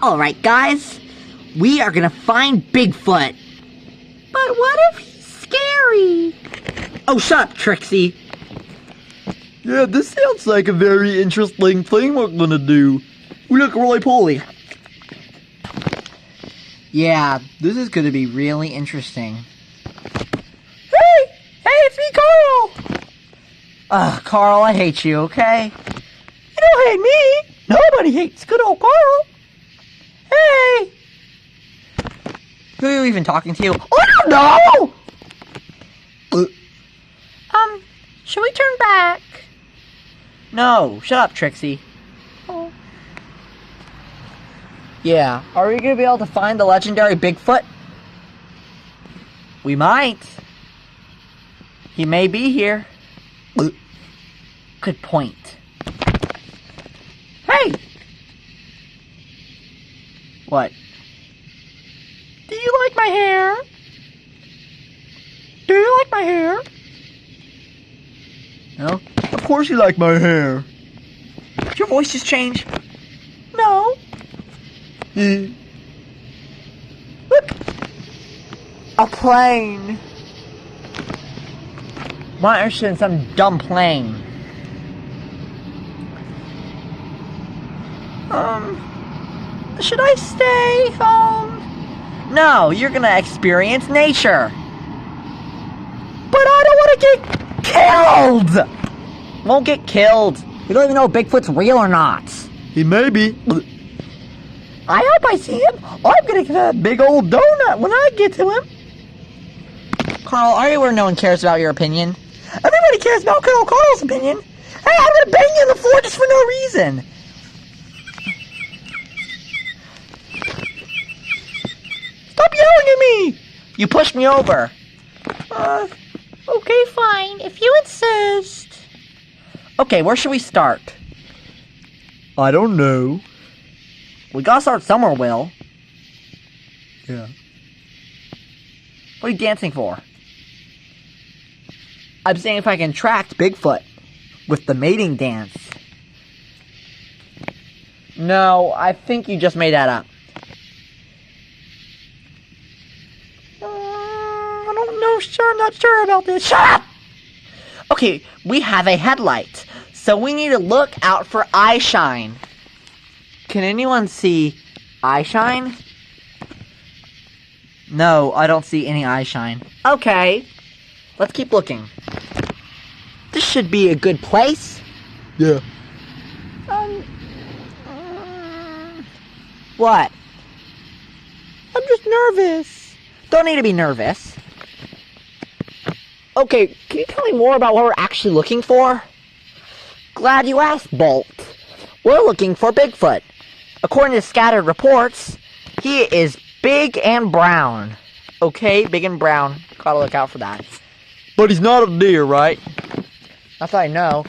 Alright guys, we are gonna find Bigfoot. But what if he's scary? Oh, shut up, Trixie. Yeah, this sounds like a very interesting thing we're gonna do. We look roly-poly. Yeah, this is gonna be really interesting. Hey, it's me, Carl! Carl, I hate you, okay? You don't hate me! Nobody hates good old Carl! Hey! Who are you even talking to? I don't know! Should we turn back? No, shut up, Trixie. Oh. Yeah, are we gonna be able to find the legendary Bigfoot? We might. He may be here. Good point. Hey! What? Do you like my hair? Do you like my hair? No? Of course you like my hair. Did your voice just change? No. Look! A plane! Why aren't you in some dumb plane? Should I stay home? No, you're gonna experience nature. But I don't want to get killed! Won't get killed. You don't even know if Bigfoot's real or not. He may be. I hope I see him. I'm gonna get a big old donut when I get to him. Carl, are you where no one cares about your opinion? Everybody cares about good old Carl's opinion. Hey, I'm gonna bang you on the floor just for no reason. Stop yelling at me! You pushed me over. Okay, fine, if you insist. Okay, where should we start? I don't know. We gotta start somewhere, Will. Yeah. What are you dancing for? I'm saying if I can track Bigfoot with the mating dance. No, I think you just made that up. I don't know, I'm not sure about this. Shut up! Okay, we have a headlight, so we need to look out for eye shine. Can anyone see eye shine? No, I don't see any eye shine. Okay, let's keep looking. This should be a good place. Yeah. What? I'm just nervous. Don't need to be nervous. Okay, can you tell me more about what we're actually looking for? Glad you asked, Bolt. We're looking for Bigfoot. According to scattered reports, he is big and brown. Okay, big and brown. Gotta look out for that. But he's not a deer, right? That's what I know.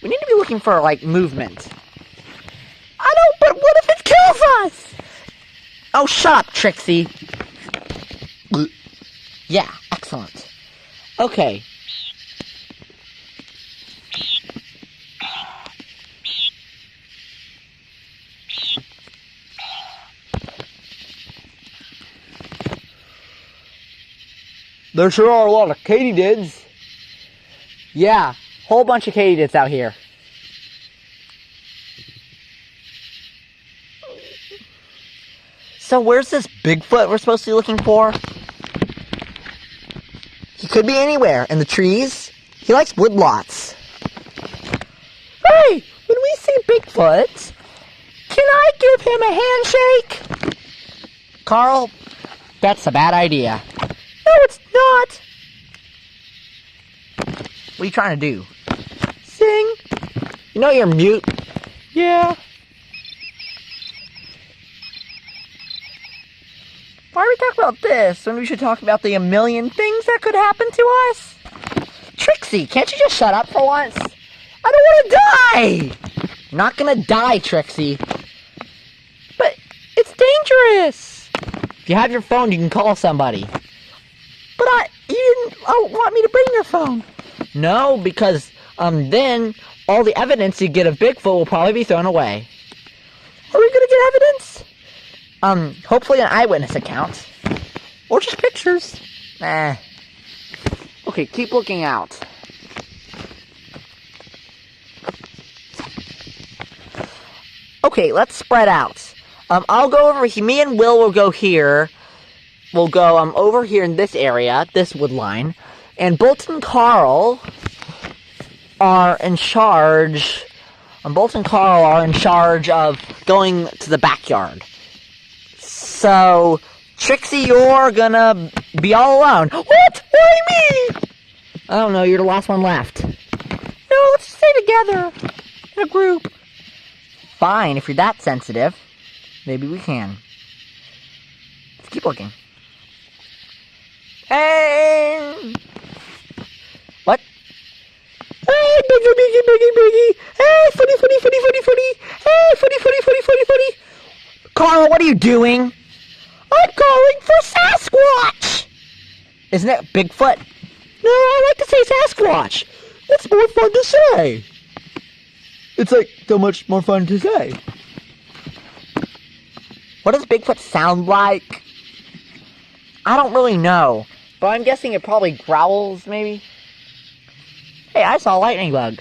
We need to be looking for, like, movement. I know, but what if it kills us? Oh, shut up, Trixie. Yeah, excellent. Okay. There sure are a lot of katydids. Yeah, whole bunch of katydids out here. So where's this Bigfoot we're supposed to be looking for? He could be anywhere. In the trees. He likes woodlots. Hey, when we see Bigfoot, can I give him a handshake? Carl, that's a bad idea. No, it's not. What are you trying to do? Sing. You know you're mute. Yeah. Why are we talking about this when we should talk about the a million things that could happen to us? Trixie, can't you just shut up for once? I don't want to die! I'm not gonna die, Trixie. But it's dangerous. If you have your phone, you can call somebody. But you didn't want me to bring your phone. No, because then all the evidence you get of Bigfoot will probably be thrown away. Are we gonna evidence? Hopefully an eyewitness account. Or just pictures. Nah. Okay, keep looking out. Okay, let's spread out. I'll go over here. Me and Will go here. We'll go over here in this area, this wood line. And Bolt and Carl are in charge. Bolt and Carl are in charge of going to the backyard. So, Trixie, you're gonna be all alone. What? Why me? I don't know, you're the last one left. No, let's stay together. In a group. Fine, if you're that sensitive. Maybe we can. Let's keep looking. Hey! What? Hey, Biggie! Hey, footy! Hey, footy! Carl, what are you doing? I'm calling for Sasquatch! Isn't it Bigfoot? No, I like to say Sasquatch. It's more fun to say. It's like so much more fun to say. What does Bigfoot sound like? I don't really know, but I'm guessing it probably growls, maybe? Hey, I saw a lightning bug.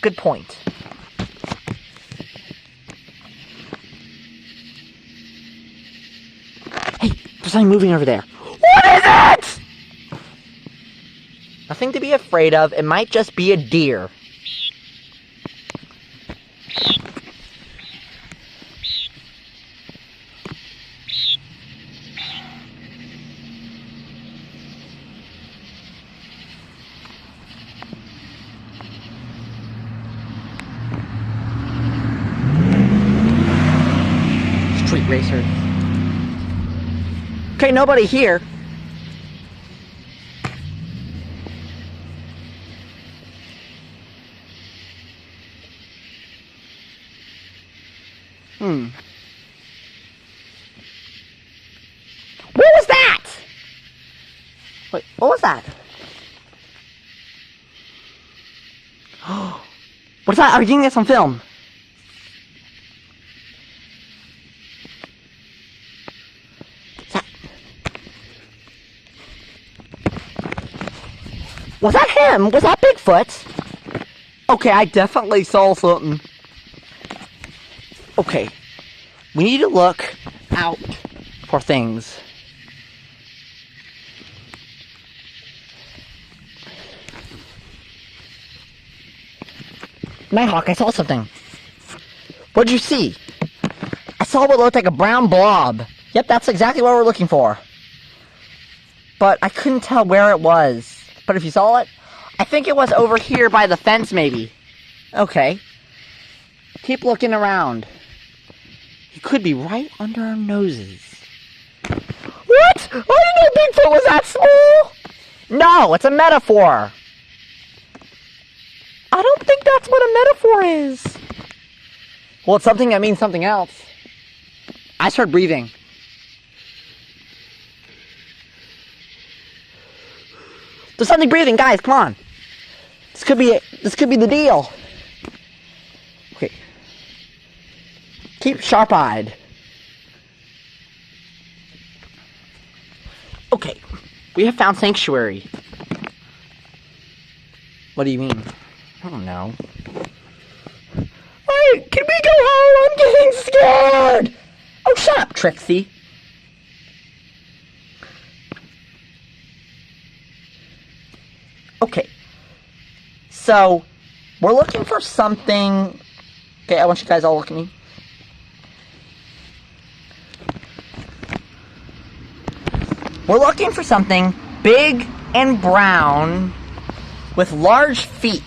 Good point. Hey, there's something moving over there. What is it? Nothing to be afraid of. It might just be a deer. Street racer. Okay, nobody here. What was that? Wait, what was that? What's that? Are you getting this on film? Was that him? Was that Bigfoot? Okay, I definitely saw something. Okay. We need to look out for things. Nighthawk, I saw something. What'd you see? I saw what looked like a brown blob. Yep, that's exactly what we're looking for. But I couldn't tell where it was. But if you saw it, I think it was over here by the fence, maybe. Okay. Keep looking around. He could be right under our noses. What? I didn't know Bigfoot was that small! No, it's a metaphor. I don't think that's what a metaphor is. Well, it's something that means something else. I start breathing. There's something breathing, guys, come on. This could be the deal. Okay. Keep sharp-eyed. Okay. We have found sanctuary. What do you mean? I don't know. Hey, can we go home? I'm getting scared! Oh, shut up, Trixie. Okay. So, we're looking for something... Okay, I want you guys all to look at me. We're looking for something big and brown with large feet.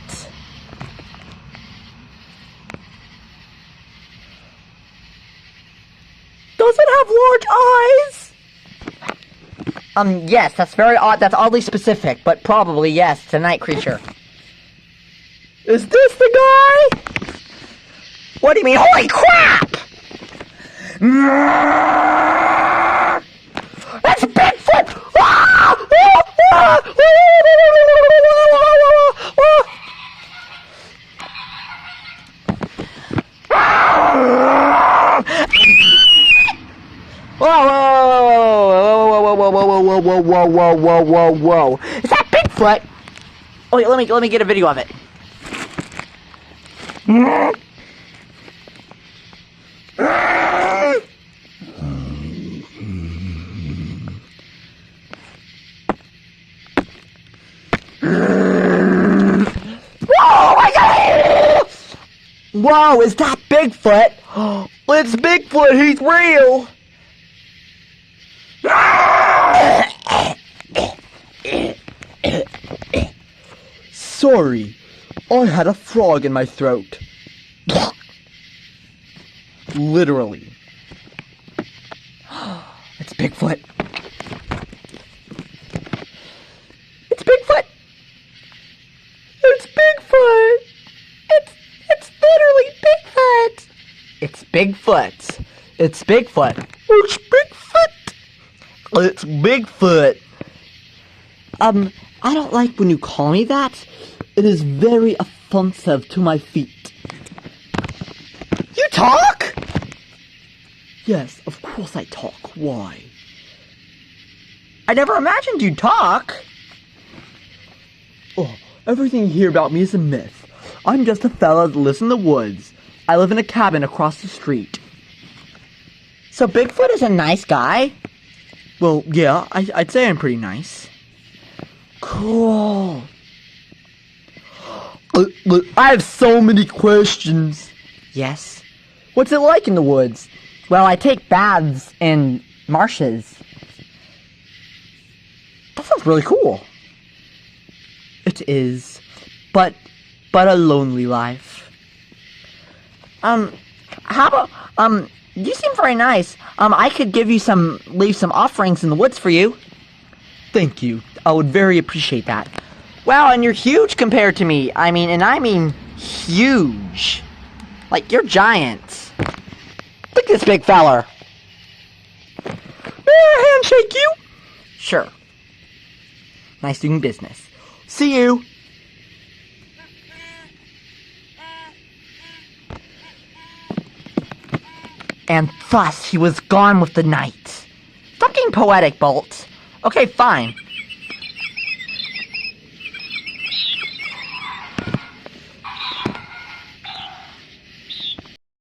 Does it have large eyes? Yes, that's very odd. That's oddly specific, but probably yes, it's a night creature. Is this the guy? What do you mean? Holy crap! That's Bigfoot! Whoa, whoa, whoa, whoa, whoa, whoa, whoa, whoa, whoa, whoa, whoa, whoa. Is that Bigfoot? Oh, wait, let me get a video of it. Whoa, I got it! Whoa, is that Bigfoot? It's Bigfoot, he's real! Sorry, I had a frog in my throat. Literally. It's Bigfoot. It's Bigfoot! It's Bigfoot! It's literally Bigfoot! It's Bigfoot. It's Bigfoot. It's Bigfoot! It's Bigfoot! I don't like when you call me that. It is very offensive to my feet. You talk? Yes, of course I talk. Why? I never imagined you'd talk. Oh, everything you hear about me is a myth. I'm just a fella that lives in the woods. I live in a cabin across the street. So Bigfoot is a nice guy? Well, yeah, I'd say I'm pretty nice. Cool. I have so many questions. Yes. What's it like in the woods? Well, I take baths in marshes. That sounds really cool. It is, but a lonely life. How about, you seem very nice. I could leave some offerings in the woods for you. Thank you. I would very appreciate that. Wow, and you're huge compared to me. I mean huge. Like, you're giant. Look at this big feller. May I handshake you? Sure. Nice doing business. See you. And thus he was gone with the night. Stop being poetic, Bolt. Okay, fine.